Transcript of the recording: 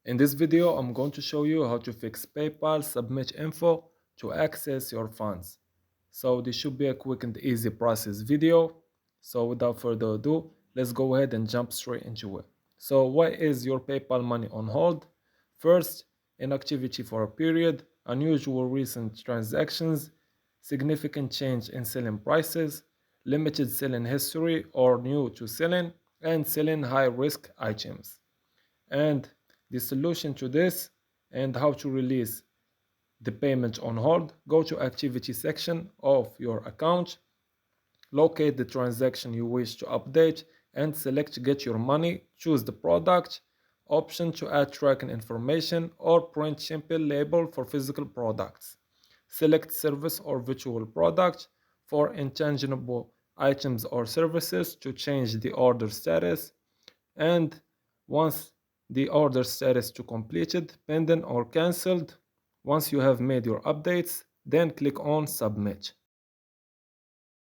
In this video, I'm going to show you how to fix PayPal submit info to access your funds. So this should be a quick and easy process video. So without further ado, let's go ahead and jump straight into it. So why is your PayPal money on hold? First, inactivity for a period, unusual recent transactions, significant change in selling prices, limited selling history or new to selling, and selling high risk items. And the solution to this and how to release the payment on hold, go to activity section of your account, locate the transaction you wish to update and select get your money, choose the product, option to add tracking information or print simple label for physical products. Select service or virtual product for intangible items or services to change the order status, and once the order status to completed, pending or cancelled. Once you have made your updates, then click on submit.